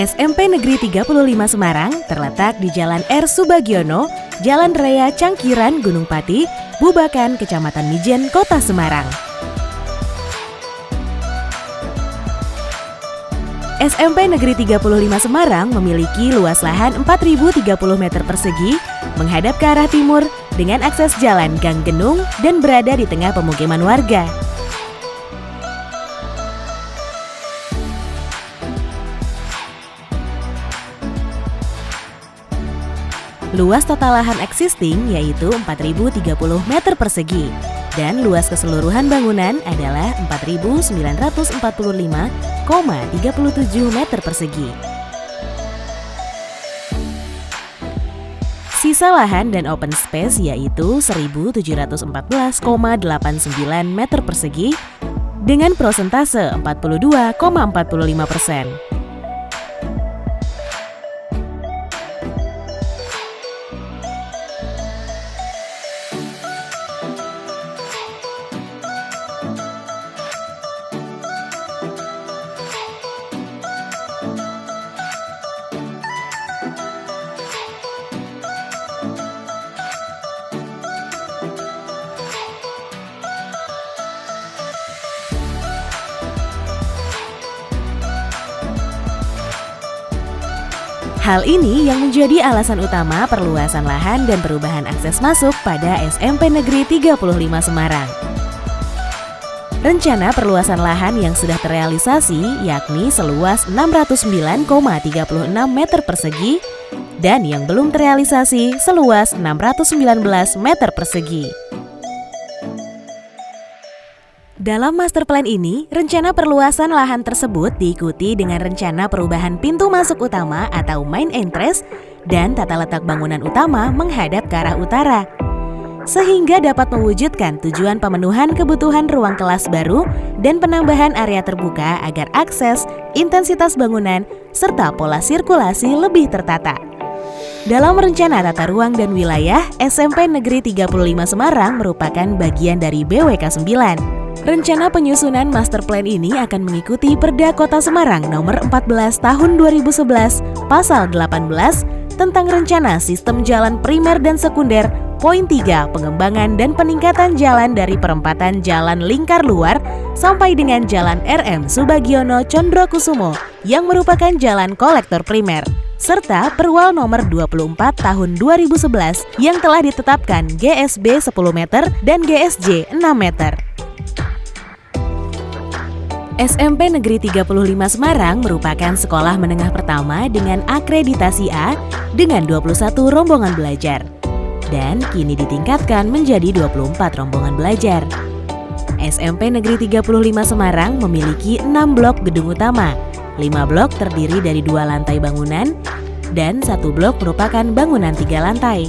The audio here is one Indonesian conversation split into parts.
SMP Negeri 35 Semarang terletak di Jalan R. Subagiono, Jalan Raya Cangkiran, Gunung Pati, Bubakan, Kecamatan Mijen, Kota Semarang. SMP Negeri 35 Semarang memiliki luas lahan 4.030 meter persegi, menghadap ke arah timur dengan akses jalan Gang Genung dan berada di tengah pemukiman warga. Luas total lahan existing yaitu 4.030 meter persegi dan luas keseluruhan bangunan adalah 4.945,37 meter persegi. Sisa lahan dan open space yaitu 1.714,89 meter persegi dengan prosentase 42,45%. Hal ini yang menjadi alasan utama perluasan lahan dan perubahan akses masuk pada SMP Negeri 35 Semarang. Rencana perluasan lahan yang sudah terrealisasi yakni seluas 609,36 meter persegi dan yang belum terrealisasi seluas 619 meter persegi. Dalam master plan ini, rencana perluasan lahan tersebut diikuti dengan rencana perubahan pintu masuk utama atau main entrance dan tata letak bangunan utama menghadap ke arah utara, sehingga dapat mewujudkan tujuan pemenuhan kebutuhan ruang kelas baru dan penambahan area terbuka agar akses, intensitas bangunan, serta pola sirkulasi lebih tertata. Dalam rencana tata ruang dan wilayah, SMP Negeri 35 Semarang merupakan bagian dari BWK 9. Rencana penyusunan master plan ini akan mengikuti Perda Kota Semarang Nomor 14 Tahun 2011 Pasal 18 tentang Rencana Sistem Jalan Primer dan Sekunder. Poin 3, pengembangan dan peningkatan jalan dari perempatan Jalan Lingkar Luar sampai dengan Jalan RM Subagiono Condrokusumo yang merupakan jalan kolektor primer, serta Perwal Nomor 24 Tahun 2011 yang telah ditetapkan GSB 10 meter dan GSJ 6 meter. SMP Negeri 35 Semarang merupakan sekolah menengah pertama dengan akreditasi A dengan 21 rombongan belajar dan kini ditingkatkan menjadi 24 rombongan belajar. SMP Negeri 35 Semarang memiliki 6 blok gedung utama, 5 blok terdiri dari 2 lantai bangunan dan 1 blok merupakan bangunan 3 lantai.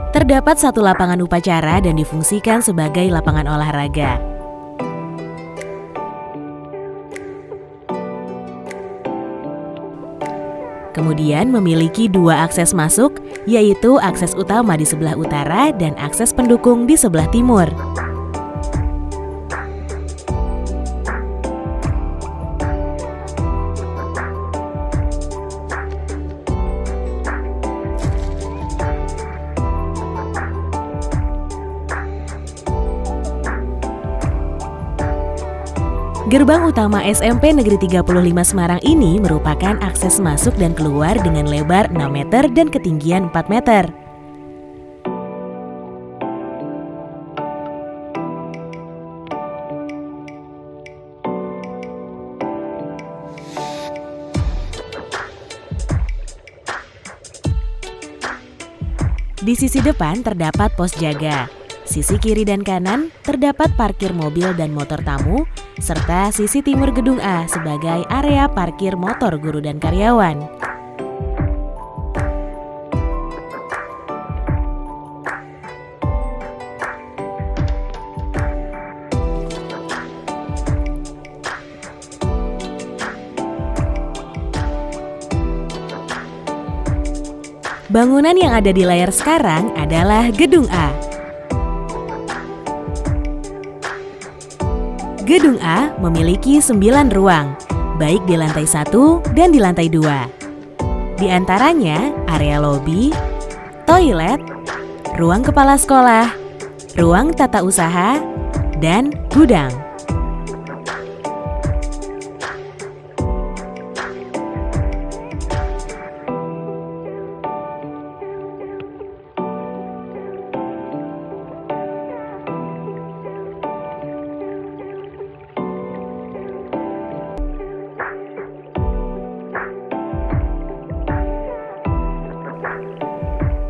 Terdapat 1 lapangan upacara dan difungsikan sebagai lapangan olahraga. Kemudian memiliki 2 akses masuk, yaitu akses utama di sebelah utara dan akses pendukung di sebelah timur. Gerbang utama SMP Negeri 35 Semarang ini merupakan akses masuk dan keluar dengan lebar 6 meter dan ketinggian 4 meter. Di sisi depan terdapat pos jaga. Sisi kiri dan kanan terdapat parkir mobil dan motor tamu, serta sisi timur gedung A sebagai area parkir motor guru dan karyawan. Bangunan yang ada di layar sekarang adalah Gedung A. Gedung A memiliki 9 ruang, baik di lantai 1 dan di lantai 2. Di antaranya area lobi, toilet, ruang kepala sekolah, ruang tata usaha, dan gudang.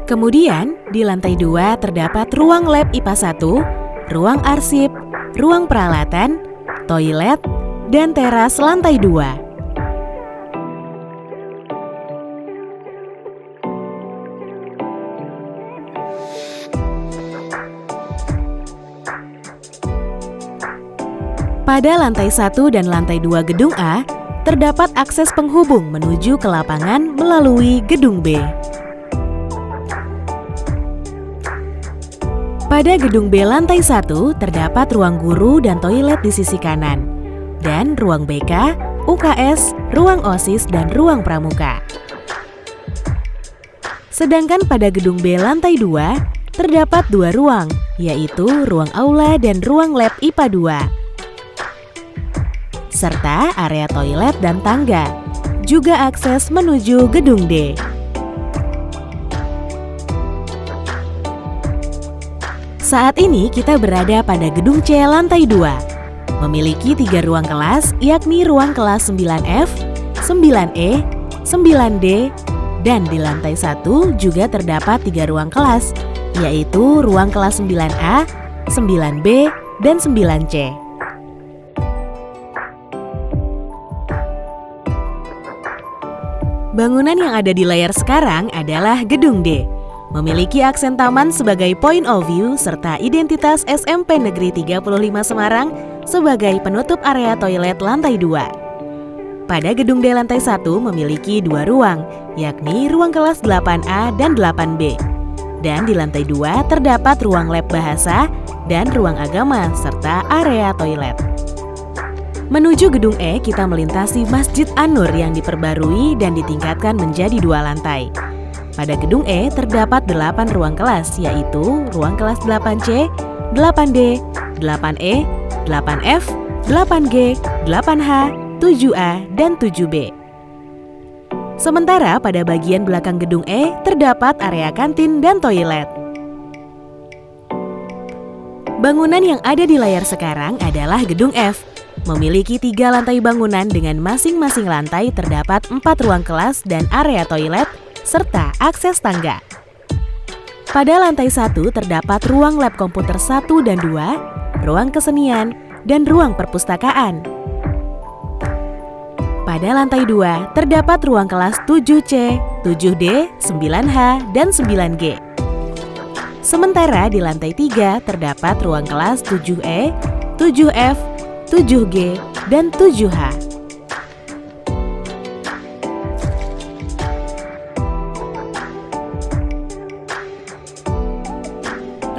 Kemudian, di lantai 2 terdapat ruang lab IPA 1, ruang arsip, ruang peralatan, toilet, dan teras lantai 2. Pada lantai 1 dan lantai 2 gedung A, terdapat akses penghubung menuju ke lapangan melalui gedung B. Pada gedung B lantai 1 terdapat ruang guru dan toilet di sisi kanan, dan ruang BK, UKS, ruang OSIS, dan ruang pramuka. Sedangkan pada gedung B lantai 2 terdapat 2 ruang, yaitu ruang aula dan ruang lab IPA 2, serta area toilet dan tangga, juga akses menuju gedung D. Saat ini kita berada pada gedung C lantai 2, memiliki 3 ruang kelas, yakni ruang kelas 9F, 9E, 9D, dan di lantai 1 juga terdapat 3 ruang kelas, yaitu ruang kelas 9A, 9B, dan 9C. Bangunan yang ada di layar sekarang adalah gedung D. Memiliki aksen taman sebagai point of view serta identitas SMP Negeri 35 Semarang sebagai penutup area toilet lantai 2. Pada gedung D lantai 1 memiliki 2 ruang, yakni ruang kelas 8A dan 8B. Dan di lantai 2 terdapat ruang lab bahasa dan ruang agama serta area toilet. Menuju gedung E kita melintasi Masjid An-Nur yang diperbarui dan ditingkatkan menjadi 2 lantai. Pada gedung E terdapat 8 ruang kelas, yaitu ruang kelas 8C, 8D, 8E, 8F, 8G, 8H, 7A, dan 7B. Sementara pada bagian belakang gedung E terdapat area kantin dan toilet. Bangunan yang ada di layar sekarang adalah gedung F. Memiliki 3 lantai bangunan dengan masing-masing lantai terdapat 4 ruang kelas dan area toilet, serta akses tangga. Pada lantai 1 terdapat ruang lab komputer 1 dan 2, ruang kesenian, dan ruang perpustakaan. Pada lantai 2 terdapat ruang kelas 7C, 7D, 9H, dan 9G. Sementara di lantai 3 terdapat ruang kelas 7E, 7F, 7G, dan 7H.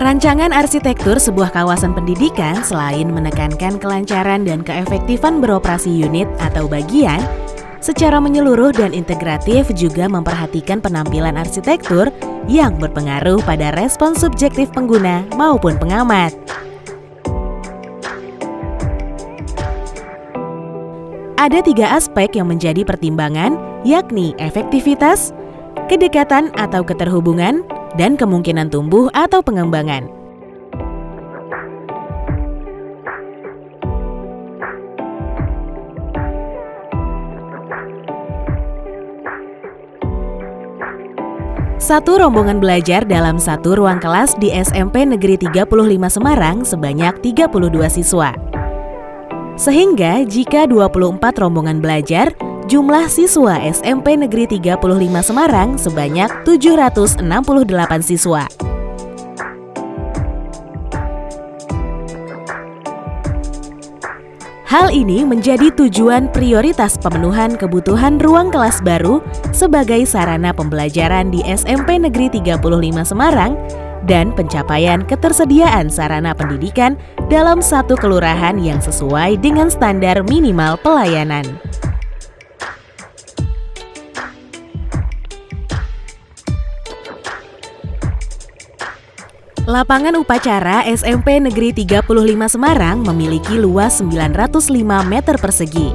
Rancangan arsitektur sebuah kawasan pendidikan selain menekankan kelancaran dan keefektifan beroperasi unit atau bagian, secara menyeluruh dan integratif juga memperhatikan penampilan arsitektur yang berpengaruh pada respons subjektif pengguna maupun pengamat. Ada 3 aspek yang menjadi pertimbangan, yakni efektivitas, kedekatan atau keterhubungan, dan kemungkinan tumbuh atau pengembangan. Satu rombongan belajar dalam satu ruang kelas di SMP Negeri 35 Semarang sebanyak 32 siswa. Sehingga jika 24 rombongan belajar, jumlah siswa SMP Negeri 35 Semarang sebanyak 768 siswa. Hal ini menjadi tujuan prioritas pemenuhan kebutuhan ruang kelas baru sebagai sarana pembelajaran di SMP Negeri 35 Semarang dan pencapaian ketersediaan sarana pendidikan dalam satu kelurahan yang sesuai dengan standar minimal pelayanan. Lapangan upacara SMP Negeri 35 Semarang memiliki luas 905 meter persegi.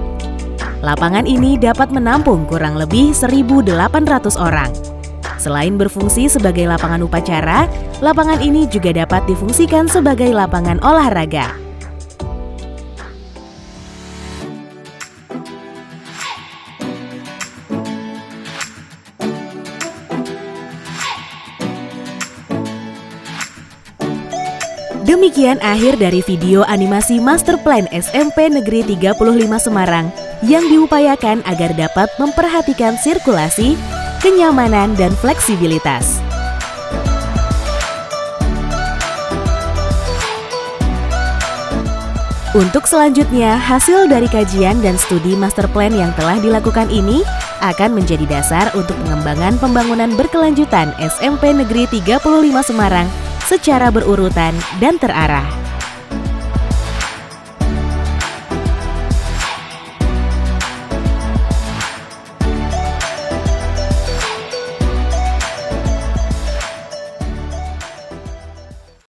Lapangan ini dapat menampung kurang lebih 1.800 orang. Selain berfungsi sebagai lapangan upacara, lapangan ini juga dapat difungsikan sebagai lapangan olahraga. Demikian akhir dari video animasi Master Plan SMP Negeri 35 Semarang yang diupayakan agar dapat memperhatikan sirkulasi, kenyamanan, dan fleksibilitas. Untuk selanjutnya, hasil dari kajian dan studi Master Plan yang telah dilakukan ini akan menjadi dasar untuk pengembangan pembangunan berkelanjutan SMP Negeri 35 Semarang secara berurutan dan terarah.